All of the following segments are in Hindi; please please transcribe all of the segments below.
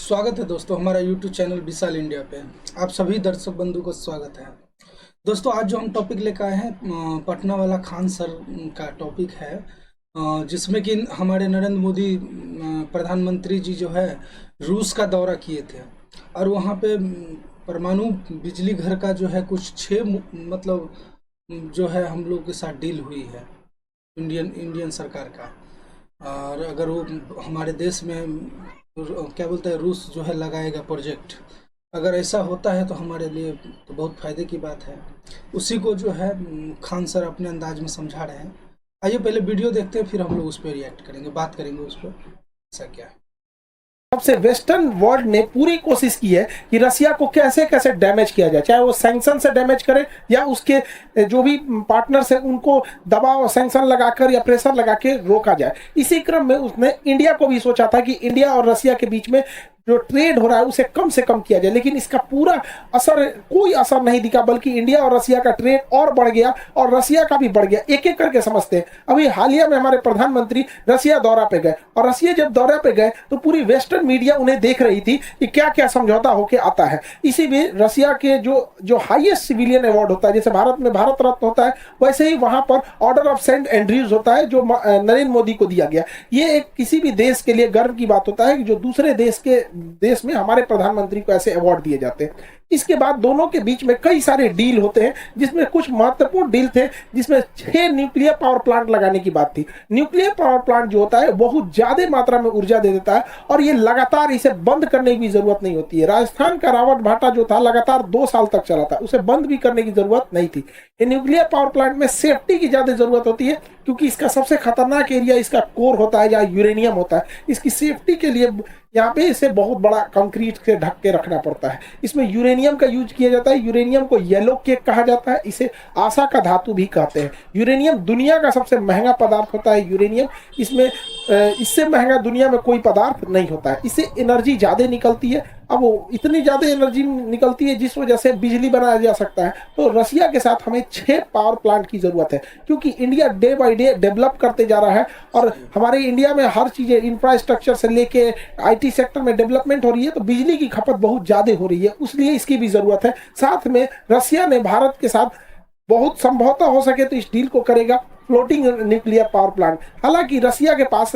स्वागत है दोस्तों हमारा YouTube चैनल विशाल इंडिया पे। आप सभी दर्शक बंधु को स्वागत है। दोस्तों आज जो हम टॉपिक लेकर आए हैं पटना वाला खान सर का टॉपिक है, जिसमें कि हमारे नरेंद्र मोदी प्रधानमंत्री जी जो है रूस का दौरा किए थे और वहाँ पे परमाणु बिजली घर का जो है कुछ 6 मतलब जो है हम लोग के साथ डील हुई है इंडियन सरकार का। और अगर वो हमारे देश में क्या बोलते हैं रूस जो है लगाएगा प्रोजेक्ट, अगर ऐसा होता है तो हमारे लिए तो बहुत फ़ायदे की बात है। उसी को जो है खान सर अपने अंदाज में समझा रहे हैं। आइए पहले वीडियो देखते हैं, फिर हम लोग उस पर रिएक्ट करेंगे, बात करेंगे उस पर ऐसा क्या है। सबसे वेस्टर्न वर्ल्ड ने पूरी कोशिश की है कि रसिया को कैसे कैसे डैमेज किया जाए, चाहे वो सैंक्शन से डैमेज करे या उसके जो भी पार्टनर्स है उनको दबाव सैंक्शन लगाकर या प्रेशर लगा के रोका जाए। इसी क्रम में उसने इंडिया को भी सोचा था कि इंडिया और रसिया के बीच में जो ट्रेड हो रहा है उसे कम से कम किया जाए, लेकिन इसका पूरा कोई असर नहीं दिखा, बल्कि इंडिया और रसिया का ट्रेड और बढ़ गया और रसिया का भी बढ़ गया। एक एक करके समझते हैं। अभी हालिया में हमारे प्रधानमंत्री रसिया दौरा पे गए और रसिया जब दौरा पे गए तो पूरी वेस्टर्न मीडिया उन्हें देख रही थी कि क्या क्या समझौता होके आता है। इसी में रसिया के जो हाईएस्ट सिविलियन अवार्ड होता है, जैसे भारत में भारत रत्न होता है, वैसे ही वहां पर ऑर्डर ऑफ सेंट एंड्रयूज होता है जो नरेंद्र मोदी को दिया गया। ये एक किसी भी देश के लिए गर्व की बात होता है कि जो दूसरे देश में हमारे प्रधानमंत्री को ऐसे अवार्ड दिए जाते हैं। इसके बाद दोनों के बीच में कई सारे डील होते हैं, जिसमें कुछ महत्वपूर्ण डील थे, जिसमें 6 न्यूक्लियर पावर प्लांट लगाने की बात थी। न्यूक्लियर पावर प्लांट जो होता है बहुत ज्यादा मात्रा में ऊर्जा दे देता है और ये लगातार इसे बंद करने की जरूरत नहीं होती है। राजस्थान का रावत भाटा जो था लगातार 2 साल तक चला था, उसे बंद भी करने की जरूरत नहीं थी। ये न्यूक्लियर पावर प्लांट में सेफ्टी की ज्यादा जरूरत होती है, क्योंकि इसका सबसे खतरनाक एरिया इसका कोर होता है, जहाँ यूरेनियम होता है। इसकी सेफ्टी के लिए यहाँ पे इसे बहुत बड़ा कंक्रीट से ढक के रखना पड़ता है। इसमें यूरेनियम का यूज किया जाता है। यूरेनियम को येलो केक कहा जाता है, इसे आशा का धातु भी कहते हैं। यूरेनियम दुनिया का सबसे महंगा पदार्थ होता है। यूरेनियम इसमें इससे महंगा दुनिया में कोई पदार्थ नहीं होता है। इससे एनर्जी ज्यादा निकलती है। अब वो इतनी ज्यादा एनर्जी निकलती है जिस वजह से बिजली बनाया जा सकता है। तो रसिया के साथ हमें 6 पावर प्लांट की जरूरत है, क्योंकि India day by day develop करते जा रहा है और हमारे इंडिया में हर चीजें इंफ्रास्ट्रक्चर से लेके आईटी सेक्टर में डेवलपमेंट हो रही है, तो बिजली की खपत बहुत ज्यादा हो रही है, इसलिए इसकी भी जरूरत है। साथ में रसिया ने भारत के साथ बहुत संभवतः हो सके तो इस डील को करेगा फ्लोटिंग न्यूक्लियर पावर प्लांट। हालांकि रसिया के पास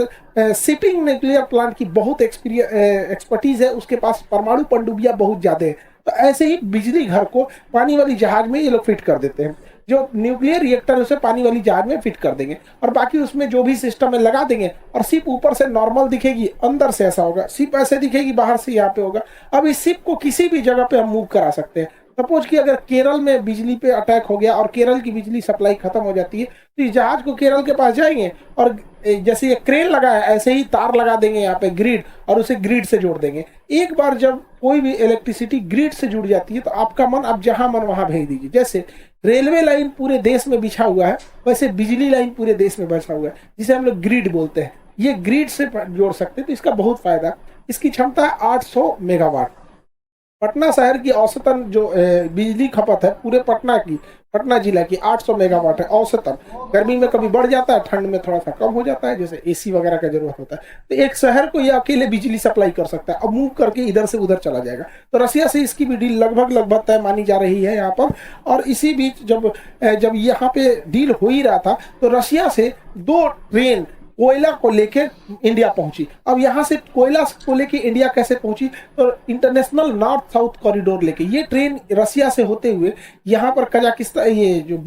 शिपिंग न्यूक्लियर प्लांट की बहुत एक्सपर्टीज है, उसके पास परमाणु पनडुब्बियां बहुत ज्यादा है। तो ऐसे ही बिजली घर को पानी वाली जहाज में ये लोग फिट कर देते हैं। जो न्यूक्लियर रिएक्टर है उसे पानी वाली जहाज में फिट कर देंगे और बाकी उसमें जो भी सिस्टम है लगा देंगे। और शिप ऊपर से नॉर्मल दिखेगी, अंदर से ऐसा होगा। शिप ऐसे दिखेगी, बाहर से यहाँ पे होगा। अब इस शिप को किसी भी जगह पे हम मूव करा सकते हैं। सपोज कि अगर केरल में बिजली पे अटैक हो गया और केरल की बिजली सप्लाई खत्म हो जाती है, तो इस जहाज को केरल के पास जाएंगे और जैसे ये क्रेन लगा है ऐसे ही तार लगा देंगे यहाँ पे ग्रिड, और उसे ग्रिड से जोड़ देंगे। एक बार जब कोई भी इलेक्ट्रिसिटी ग्रिड से जुड़ जाती है तो आपका मन आप जहां मन वहां भेज दीजिए। जैसे रेलवे लाइन पूरे देश में बिछा हुआ है, वैसे बिजली लाइन पूरे देश में बिछा हुआ है, जिसे हम लोग ग्रिड बोलते हैं। ये ग्रिड से जोड़ सकते हैं, तो इसका बहुत फायदा। इसकी क्षमता है 800 मेगावाट। पटना शहर की औसतन जो बिजली खपत है पूरे पटना जिला की 800 मेगावाट है औसतन। गर्मी में कभी बढ़ जाता है, ठंड में थोड़ा सा कम हो जाता है, जैसे एसी वगैरह का जरूरत होता है। तो एक शहर को ये अकेले बिजली सप्लाई कर सकता है। अब मूव करके इधर से उधर चला जाएगा। तो रसिया से इसकी भी डील लगभग तय मानी जा रही है यहाँ पर। और इसी बीच जब यहाँ पे डील हो ही रहा था तो रसिया से 2 ट्रेन कोयला को लेकर इंडिया पहुंची। अब यहाँ से कोयला को लेकर इंडिया कैसे पहुंची, तो इंटरनेशनल नॉर्थ साउथ कॉरिडोर लेके ये ट्रेन रसिया से होते हुए यहाँ पर कजाकिस्तान, ये जो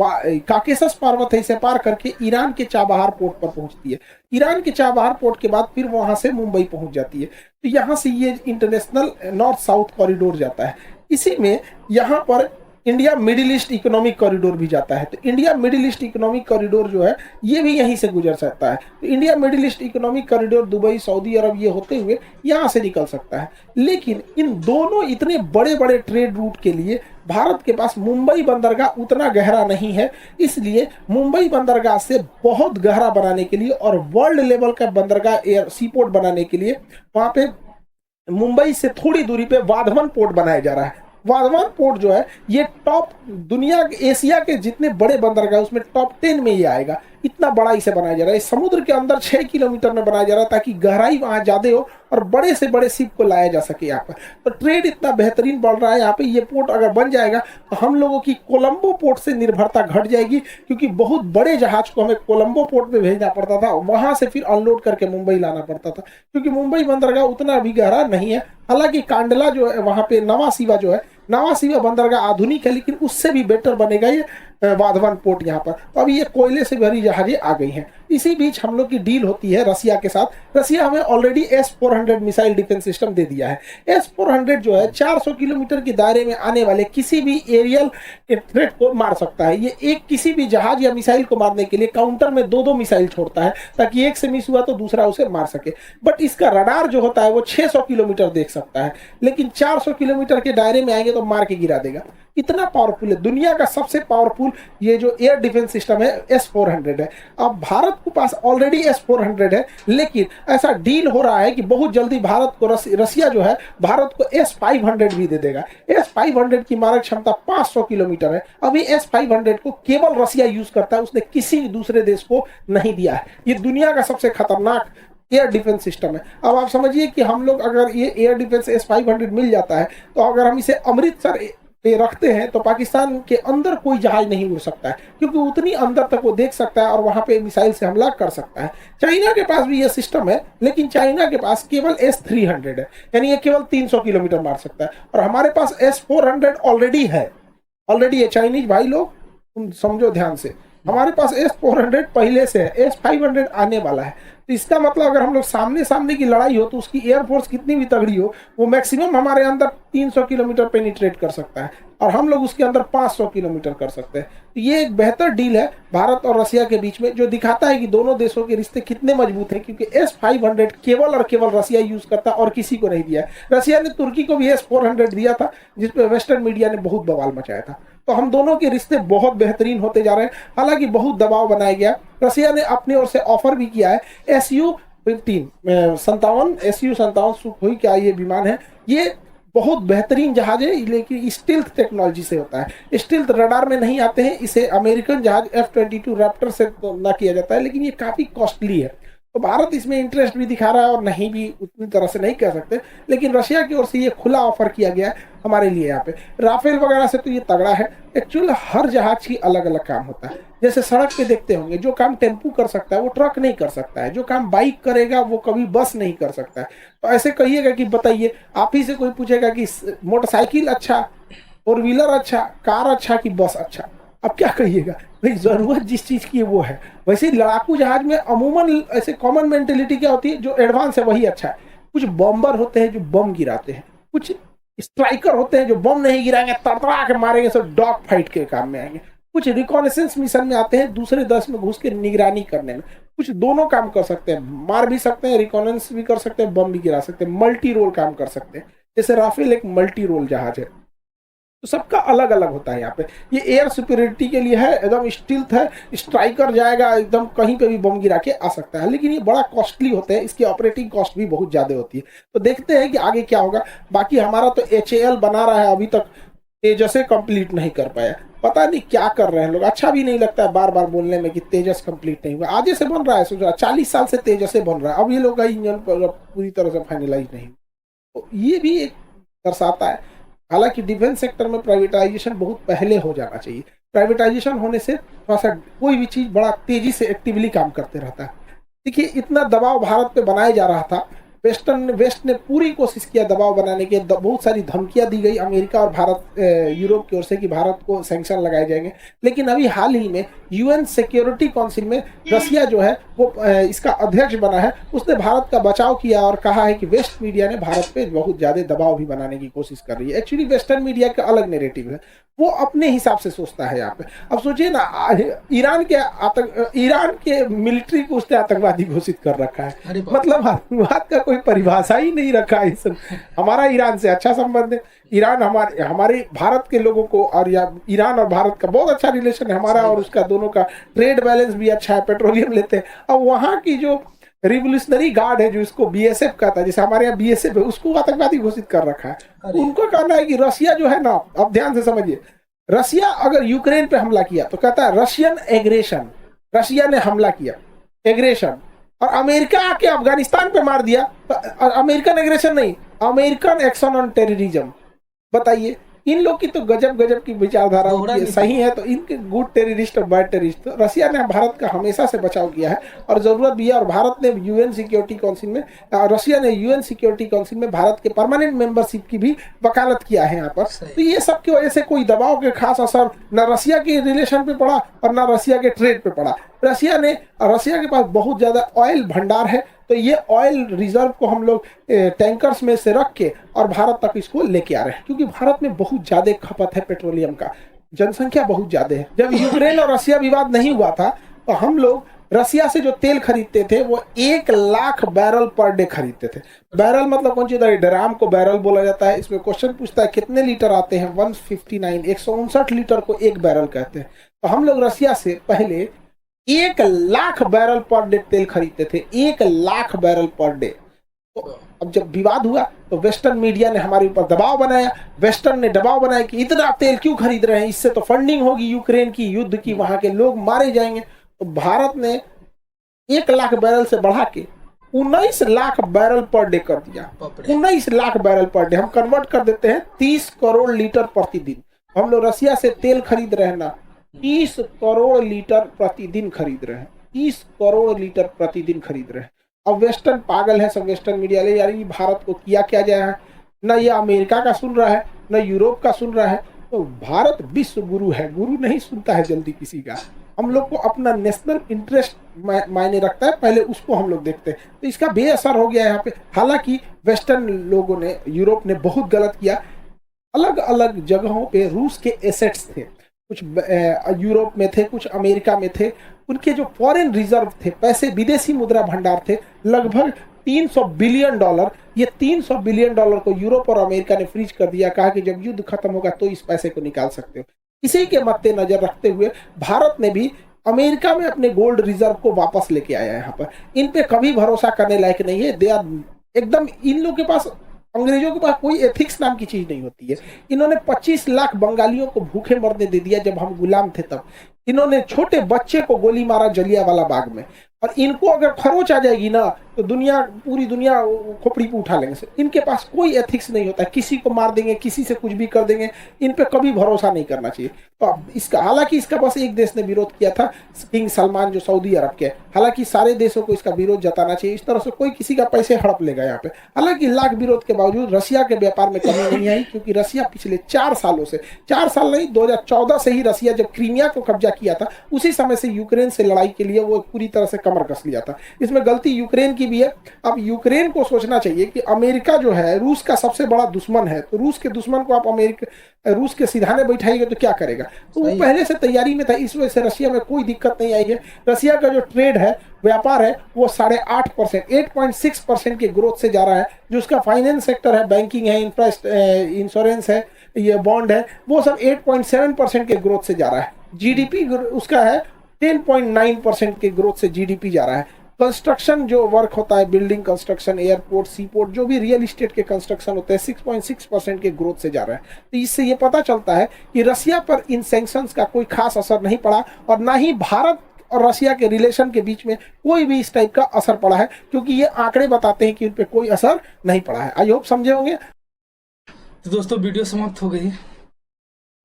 काकेशस पर्वत है, इसे पार करके ईरान के चाबहार पोर्ट पर पहुंचती है। ईरान के चाबहार पोर्ट के बाद फिर वहां से मुंबई पहुंच जाती है। तो यहाँ से ये इंटरनेशनल नॉर्थ साउथ कॉरिडोर जाता है। इसी में यहाँ पर India middle east economic corridor भी जाता है। तो India middle east economic corridor जो है ये भी यहीं से गुजर सकता है। तो India middle east economic corridor Dubai, Saudi Arab ये होते हुए यहाँ से निकल सकता है। लेकिन इन दोनों इतने बड़े बड़े ट्रेड रूट के लिए भारत के पास मुंबई बंदरगाह उतना गहरा नहीं है। इसलिए मुंबई बंदरगाह से बहुत गहरा बनाने के लिए और वर्ल्ड लेवल का बंदरगाह एयर सीपोर्ट बनाने के लिए वहां पे मुंबई से थोड़ी दूरी पे वाधवन पोर्ट बनाया जा रहा है। वाधवान पोर्ट जो है ये टॉप दुनिया एशिया के जितने बड़े बंदरगाह उसमें टॉप 10 में ये आएगा। इतना बड़ा इसे बनाया जा रहा है। इस समुद्र के अंदर 6 किलोमीटर में बनाया जा रहा है ताकि गहराई वहां ज्यादा हो और बड़े से बड़े शिप को लाया जा सके यहाँ पर। तो ट्रेड इतना बेहतरीन बढ़ रहा है यहाँ पे। ये पोर्ट अगर बन जाएगा तो हम लोगों की कोलंबो पोर्ट से निर्भरता घट जाएगी, क्योंकि बहुत बड़े जहाज को हमें कोलंबो पोर्ट में भेजना पड़ता था, वहां से फिर अनलोड करके मुंबई लाना पड़ता था, क्योंकि मुंबई बंदरगाह उतना भी गहरा नहीं है। हालांकि कांडला जो है वहां पे नवा सीवा जो है, नवा सीवा बंदरगाह आधुनिक है, लेकिन उससे भी बेटर बनेगा ये वाधवन पोर्ट यहाँ पर। तो अभी ये कोयले से भरी जहाजें आ गई हैं। इसी बीच हम लोग की डील होती है रसिया के साथ। रसिया हमें already S-400 missile defence system दे दिया है। S-400 जो है 400 किलोमीटर के दायरे में आने वाले किसी भी एरियल थ्रेट को मार सकता है। ये एक किसी भी जहाज या मिसाइल को मारने के लिए काउंटर में 2-2 मिसाइल छोड़ता है, ताकि एक से मिस हुआ तो दूसरा उसे मार सके। बट इसका रडार जो होता है वो 600 किलोमीटर देख सकता है, लेकिन 400 किलोमीटर के दायरे में आएंगे तो मार के गिरा देगा। इतना पावरफुल है। दुनिया का सबसे पावरफुल ये जो एयर डिफेंस सिस्टम है S-400 है। अब भारत के पास ऑलरेडी S-400 है, लेकिन ऐसा डील हो रहा है कि बहुत जल्दी भारत को रसिया जो है भारत को S-500 भी दे देगा। S-500 की मारक क्षमता 500 किलोमीटर है। अभी S-500 को केवल रसिया यूज करता है, उसने किसी दूसरे देश को नहीं दिया है। ये दुनिया का सबसे खतरनाक एयर डिफेंस सिस्टम है। अब आप समझिए कि हम लोग अगर ये एयर डिफेंस S-500 मिल जाता है तो अगर हम इसे अमृतसर पे रखते हैं तो पाकिस्तान के अंदर कोई जहाज नहीं उड़ सकता है, क्योंकि उतनी अंदर तक वो देख सकता है और वहां पे मिसाइल से हमला कर सकता है। चाइना के पास भी ये सिस्टम है, लेकिन चाइना के पास केवल S-300 है, यानी ये केवल 300 किलोमीटर मार सकता है। और हमारे पास S-400 ऑलरेडी है। ऑलरेडी है चाइनीज भाई लोग, तुम समझो ध्यान से, हमारे पास S-400 पहले से है। S-500 आने वाला है। तो इसका मतलब अगर हम लोग सामने सामने की लड़ाई हो तो उसकी एयरफोर्स कितनी भी तगड़ी हो, वो मैक्सिमम हमारे अंदर 300 किलोमीटर पेनिट्रेट कर सकता है और हम लोग उसके अंदर 500 किलोमीटर कर सकते हैं। तो ये एक बेहतर डील है भारत और रसिया के बीच में, जो दिखाता है कि दोनों देशों के रिश्ते कितने मजबूत हैं, क्योंकि S-500 केवल और केवल रसिया यूज करता और किसी को नहीं दिया। रसिया ने तुर्की को भी S-400 दिया था, जिसपे वेस्टर्न मीडिया ने बहुत बवाल मचाया था। तो हम दोनों के रिश्ते बहुत बेहतरीन होते जा रहे हैं। हालांकि बहुत दबाव बनाया गया। रसिया ने अपनी ओर से ऑफर भी किया है Su-57 Su-57 सुखोई क्या ये विमान है, ये बहुत बेहतरीन जहाज है, लेकिन स्टील्थ टेक्नोलॉजी से होता है। स्टील्थ रडार में नहीं आते हैं। इसे अमेरिकन जहाज F-22 रैप्टर से ना किया जाता है, लेकिन ये काफी कॉस्टली है। तो भारत इसमें इंटरेस्ट भी दिखा रहा है और नहीं भी उतनी तरह से नहीं कह सकते, लेकिन रशिया की ओर से ये खुला ऑफर किया गया है हमारे लिए। यहाँ पे राफेल वगैरह से तो ये तगड़ा है। एक्चुअली हर जहाज की अलग अलग काम होता है। जैसे सड़क पे देखते होंगे, जो काम टेम्पू कर सकता है वो ट्रक नहीं कर सकता है, जो काम बाइक करेगा वो कभी बस नहीं कर सकता है। तो ऐसे कहिएगा कि बताइए, आप ही से कोई पूछेगा कि मोटरसाइकिल अच्छा, फोर व्हीलर अच्छा, कार अच्छा कि बस अच्छा, अब क्या कहिएगा भाई, जरूरत जिस चीज की है वो है। वैसे लड़ाकू जहाज में अमूमन ऐसे कॉमन मेंटेलिटी क्या होती है, जो एडवांस है वही अच्छा है। कुछ बॉम्बर होते हैं जो बम गिराते हैं, कुछ स्ट्राइकर होते हैं जो बम नहीं गिराएंगे, तड़तड़ा के मारेंगे, सब डॉग फाइट के काम में आएंगे। कुछ रिकॉनेसेंस मिशन में आते हैं, दूसरे देश में घुस के निगरानी करने में। कुछ दोनों काम कर सकते हैं, मार भी सकते हैं, रिकॉनेंस भी कर सकते हैं, बम भी गिरा सकते हैं, मल्टी रोल काम कर सकते हैं। जैसे राफेल एक मल्टी रोल जहाज है। तो सबका अलग अलग होता है। यहाँ पे ये एयर सुपीरियरिटी के लिए है, एकदम स्टील्थ है, स्ट्राइकर जाएगा एकदम कहीं पे भी बम गिरा के आ सकता है, लेकिन ये बड़ा कॉस्टली होते हैं, इसकी ऑपरेटिंग कॉस्ट भी बहुत ज्यादा होती है। तो देखते हैं कि आगे क्या होगा। बाकी हमारा तो HAL बना रहा है, अभी तक तेजस कंप्लीट नहीं कर पाया, पता नहीं क्या कर रहे हैं लोग। अच्छा भी नहीं लगता है बार बार बोलने में कि तेजस कंप्लीट नहीं हुआ। आज से बन रहा है, सोच रहा 40 साल से तेजस से बन रहा है, अब ये लोग का इंजन पूरी तरह से फाइनलाइज नहीं। तो ये भी एक दर्शाता है। हालांकि डिफेंस सेक्टर में प्राइवेटाइजेशन बहुत पहले हो जाना चाहिए। प्राइवेटाइजेशन होने से थोड़ा सा कोई भी चीज बड़ा तेजी से एक्टिवली काम करते रहता है। देखिए, इतना दबाव भारत पे बनाया जा रहा था, वेस्ट ने पूरी कोशिश किया दबाव बनाने की, बहुत सारी धमकियां दी गई अमेरिका और भारत यूरोप की ओर से कि भारत को सैंक्शन लगाए जाएंगे। लेकिन अभी हाल ही में UN सिक्योरिटी काउंसिल में रसिया जो है वो इसका अध्यक्ष बना है, उसने भारत का बचाव किया और कहा है कि वेस्ट मीडिया ने भारत पे बहुत ज्यादा दबाव भी बनाने की कोशिश कर रही है। एक्चुअली वेस्टर्न मीडिया का अलग नेरेटिव है, वो अपने हिसाब से सोचता है यहाँ पे। अब सोचिए ना, ईरान के मिलिट्री को उसने आतंकवादी घोषित कर रखा है। मतलब आतंकवाद का कोई परिभाषा ही नहीं रखा है। हमारा ईरान से अच्छा संबंध है, ईरान हमारे भारत के लोगों को, और या ईरान और भारत का बहुत अच्छा रिलेशन है हमारा, और उसका दोनों का ट्रेड बैलेंस भी अच्छा है, पेट्रोलियम लेते हैं। अब वहाँ की जो रिवोल्यूशनरी गार्ड है, जो इसको BSF कहता है, जैसे हमारे यहाँ BSF है, उसको आतंकवादी घोषित कर रखा है। उनको कहना है कि रसिया जो है ना, अब ध्यान से समझिए, रसिया अगर यूक्रेन पे हमला किया तो कहता है रशियन एग्रेशन, रशिया ने हमला किया, एग्रेशन, और अमेरिका आके अफगानिस्तान पे मार दिया। तो अमेरिकन एग्रेशन नहीं, अमेरिकन एक्शन ऑन टेररिज्म। बताइए, इन लोग की तो गजब गजब की विचारधारा होती है। सही है तो इनके गुड टेररिस्ट और बैड टेररिस्ट। तो रशिया ने भारत का हमेशा से बचाव किया है और जरूरत भी है। और भारत ने यूएन सिक्योरिटी काउंसिल में, रशिया ने यूएन सिक्योरिटी काउंसिल में भारत के परमानेंट मेंबरशिप की भी वकालत किया है यहाँ पर। तो ये सब की वजह से कोई दबाव के खास असर न रशिया के रिलेशन पे पड़ा और न रशिया के ट्रेड पे पड़ा। रशिया के पास बहुत ज्यादा ऑयल भंडार है, तो ये ऑयल रिजर्व को हम लोग टैंकर्स में से रख के और भारत तक इसको लेके आ रहे हैं, क्योंकि भारत में बहुत ज्यादा खपत है पेट्रोलियम का, जनसंख्या बहुत ज्यादा है। जब यूक्रेन और रशिया विवाद नहीं हुआ था तो हम लोग रशिया से जो तेल खरीदते थे वो 1 लाख बैरल पर डे खरीदते थे। बैरल मतलब कौन सी ड्राम को बैरल बोला जाता है। इसमें क्वेश्चन पूछता है कितने लीटर आते हैं, 159, 159 लीटर को एक बैरल कहते हैं। तो हम लोग रशिया से पहले 1 लाख बैरल पर डे तेल खरीदते थे, 1 लाख बैरल पर डे। तो अब जब विवाद हुआ तो वेस्टर्न मीडिया ने हमारे ऊपर दबाव बनाया, वेस्टर्न ने दबाव बनाया कि इतना तेल क्यों खरीद रहे हैं, इससे तो फंडिंग होगी यूक्रेन की, युद्ध की, वहां के लोग मारे जाएंगे। तो भारत ने 1 लाख बैरल से बढ़ा के 19 लाख बैरल पर डे कर दिया। 19 लाख बैरल पर डे हम कन्वर्ट कर देते हैं 30 करोड़ लीटर प्रतिदिन। हम लोग रशिया से तेल खरीद रहे हैं ना, 30 करोड़ लीटर प्रतिदिन खरीद रहे हैं, 30 करोड़ लीटर प्रतिदिन खरीद रहे हैं। अब वेस्टर्न पागल है सब, वेस्टर्न मीडिया ले यार ये भारत को किया क्या जाए है, न ये अमेरिका का सुन रहा है न यूरोप का सुन रहा है। तो भारत विश्व गुरु है, गुरु नहीं सुनता है जल्दी किसी का। हम लोग को अपना नेशनल इंटरेस्ट मायने रखता है, पहले उसको हम लोग देखते हैं। तो इसका बेअसर हो गया यहाँ पे। हालांकि वेस्टर्न लोगों ने, यूरोप ने बहुत गलत किया। अलग अलग जगहों पे रूस के एसेट्स थे, कुछ यूरोप में थे, कुछ अमेरिका में थे। उनके जो फॉरेन रिजर्व थे, पैसे, विदेशी मुद्रा भंडार थे, लगभग $300 बिलियन। ये $300 बिलियन को यूरोप और अमेरिका ने फ्रीज कर दिया। कहा कि जब युद्ध खत्म होगा तो इस पैसे को निकाल सकते हो। इसी के मद्देनजर रखते हुए भारत ने भी अमेरिका में अपने गोल्ड रिजर्व को वापस लेके आया है। यहाँ पर इन पे कभी भरोसा करने लायक नहीं है। दे आर एकदम, इन लोगों के पास, अंग्रेजों के पास कोई एथिक्स नाम की चीज नहीं होती है। इन्होंने 25 लाख बंगालियों को भूखे मरने दे दिया जब हम गुलाम थे तब। इन्होंने छोटे बच्चे को गोली मारा जलियांवाला बाग में। और इनको अगर खरोच आ जाएगी ना तो दुनिया, पूरी दुनिया खोपड़ी पे उठा लेंगे। इनके पास कोई एथिक्स नहीं होता है, किसी को मार देंगे, किसी से कुछ भी कर देंगे। इन पे कभी भरोसा नहीं करना चाहिए। तो इसका, हालांकि इसका बस एक देश ने विरोध किया था, किंग सलमान जो सऊदी अरब के। हालांकि सारे देशों को इसका विरोध जताना चाहिए। इस तरह से कोई किसी का पैसे हड़प लेगा यहाँ पे। हालांकि लाख विरोध के बावजूद रशिया के व्यापार में कमी नहीं आई, क्योंकि रशिया पिछले 4 सालों से, 4 साल नहीं, 2014 से ही रशिया जब क्रीमिया को कब्जा किया था उसी समय से यूक्रेन से लड़ाई के लिए वो पूरी तरह से कमर कस लिया था। इसमें गलती यूक्रेन की भी है। अब यूक्रेन को सोचना चाहिए कि अमेरिका जो है रूस का सबसे बड़ा दुश्मन है, तो रूस के दुश्मन को आप रूस के सिधाने बैठाइएगा तो क्या करेगा। तो वो पहले से तैयारी में था, इस वजह से रशिया में कोई दिक्कत नहीं आई है। रशिया का जो ट्रेड है, व्यापार है, वो 8.5%, 8.6% के ग्रोथ से जा रहा है। जो उसका फाइनेंस सेक्टर है, बैंकिंग है, इंश्योरेंस है, ये बॉन्ड है, वो सब 8.7% के ग्रोथ से जा रहा है। जीडीपी उसका है 10.9% के ग्रोथ से जीडीपी जा रहा है। कंस्ट्रक्शन जो वर्क होता है, बिल्डिंग कंस्ट्रक्शन, एयरपोर्ट, सीपोर्ट, जो भी रियल इस्टेट के कंस्ट्रक्शन होते हैं, 6.6% के ग्रोथ से जा रहा है। तो इससे ये पता चलता है कि रशिया पर इन सैंक्शंस का कोई खास असर नहीं पड़ा, और ना ही भारत और रशिया के रिलेशन के बीच में कोई भी इस टाइप का असर पड़ा है, क्योंकि ये आंकड़े बताते हैं कि उन पर कोई असर नहीं पड़ा है। आई होप समझे होंगे। तो दोस्तों, वीडियो समाप्त हो गई।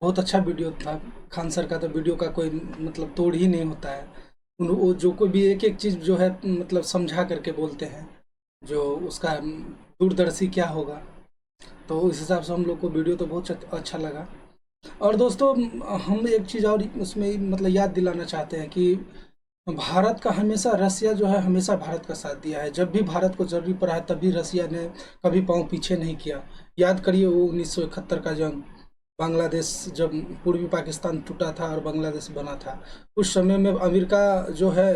बहुत अच्छा वीडियो था खान सर का। तो वीडियो का कोई मतलब तोड़ ही नहीं होता है। वो जो कोई भी एक एक चीज़ जो है मतलब समझा करके बोलते हैं, जो उसका दूरदर्शी क्या होगा। तो इस हिसाब से हम लोग को वीडियो तो बहुत अच्छा लगा। और दोस्तों, हम एक चीज़ और उसमें मतलब याद दिलाना चाहते हैं कि भारत का हमेशा, रसिया जो है हमेशा भारत का साथ दिया है। जब भी भारत को जरूरी पड़ा है तभी रसिया ने कभी पाँव पीछे नहीं किया। याद करिए वो 1971 का जंग, बांग्लादेश जब पूर्वी पाकिस्तान टूटा था और बांग्लादेश बना था, उस समय में अमेरिका जो है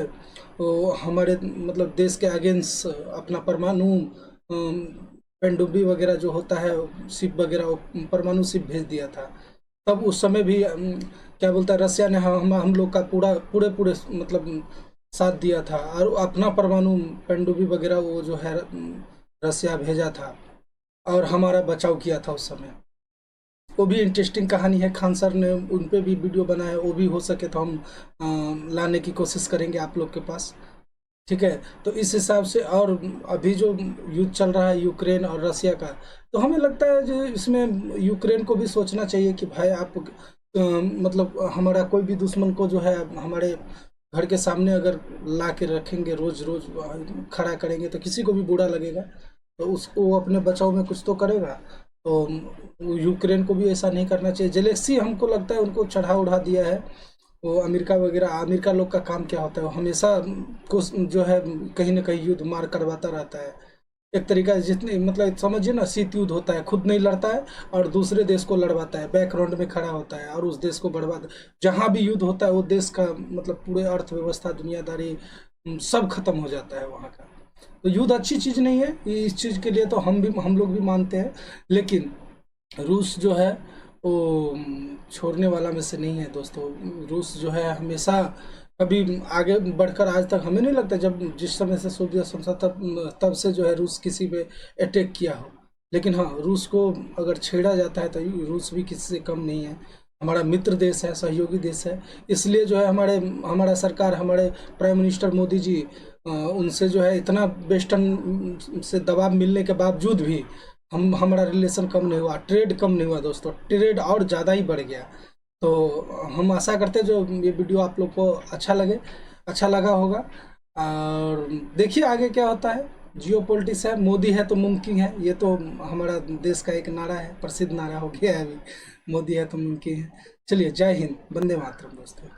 वो हमारे मतलब देश के अगेंस्ट अपना परमाणु पनडुब्बी वगैरह जो होता है, शिप वगैरह, परमाणु शिप भेज दिया था। तब उस समय भी क्या बोलता है, रसिया ने हम लोग का पूरे मतलब साथ दिया था, और अपना परमाणु पनडुब्बी वगैरह वो जो है रसिया भेजा था और हमारा बचाव किया था उस समय। वो भी इंटरेस्टिंग कहानी है। खान सर ने उन पे भी वीडियो बनाया है, वो भी हो सके तो हम लाने की कोशिश करेंगे आप लोग के पास। ठीक है, तो इस हिसाब से, और अभी जो युद्ध चल रहा है यूक्रेन और रसिया का, तो हमें लगता है जो इसमें यूक्रेन को भी सोचना चाहिए कि भाई आप मतलब हमारा कोई भी दुश्मन को जो है हमारे घर के सामने अगर ला के रखेंगे, रोज रोज खड़ा करेंगे, तो किसी को भी बुरा लगेगा, तो उसको वो अपने बचाव में कुछ तो करेगा। तो यूक्रेन को भी ऐसा नहीं करना चाहिए। जेलेंस्की हमको लगता है उनको चढ़ा उड़ा दिया है। वो अमेरिका वगैरह, अमेरिका लोग का काम क्या होता है, वो हमेशा को जो है कहीं ना कहीं युद्ध मार करवाता रहता है। एक तरीका से जितने मतलब समझिए ना, शीत युद्ध होता है, खुद नहीं लड़ता है और दूसरे देश को लड़वाता है, बैकग्राउंड में खड़ा होता है और उस देश को बर्बाद। जहाँ भी युद्ध होता है वो देश का मतलब पूरे अर्थव्यवस्था, दुनियादारी सब खत्म हो जाता है वहाँ का। तो युद्ध अच्छी चीज़ नहीं है, इस चीज़ के लिए तो हम लोग भी मानते हैं। लेकिन रूस जो है वो छोड़ने वाला में से नहीं है दोस्तों। रूस जो है हमेशा कभी आगे बढ़कर, आज तक हमें नहीं लगता जब जिस समय से सोवियत संघ तब से जो है रूस किसी पे अटैक किया हो। लेकिन हाँ, रूस को अगर छेड़ा जाता है तो रूस भी किसी से कम नहीं है, हमारा मित्र देश है, सहयोगी देश है। इसलिए जो है हमारा सरकार, हमारे प्राइम मिनिस्टर मोदी जी, उनसे जो है इतना वेस्टर्न से दबाव मिलने के बावजूद भी हमारा रिलेशन कम नहीं हुआ, ट्रेड कम नहीं हुआ दोस्तों, ट्रेड और ज़्यादा ही बढ़ गया। तो हम आशा करते हैं जो ये वीडियो आप लोग को अच्छा लगा होगा। और देखिए आगे क्या होता है। जियो पॉलिटिक्स है, मोदी है तो मुमकिन है, ये तो हमारा देश का एक नारा है, प्रसिद्ध नारा हो गया है अभी, मोदी है तो मुमकिन है। चलिए, जय हिंद, वंदे मातरम दोस्तों।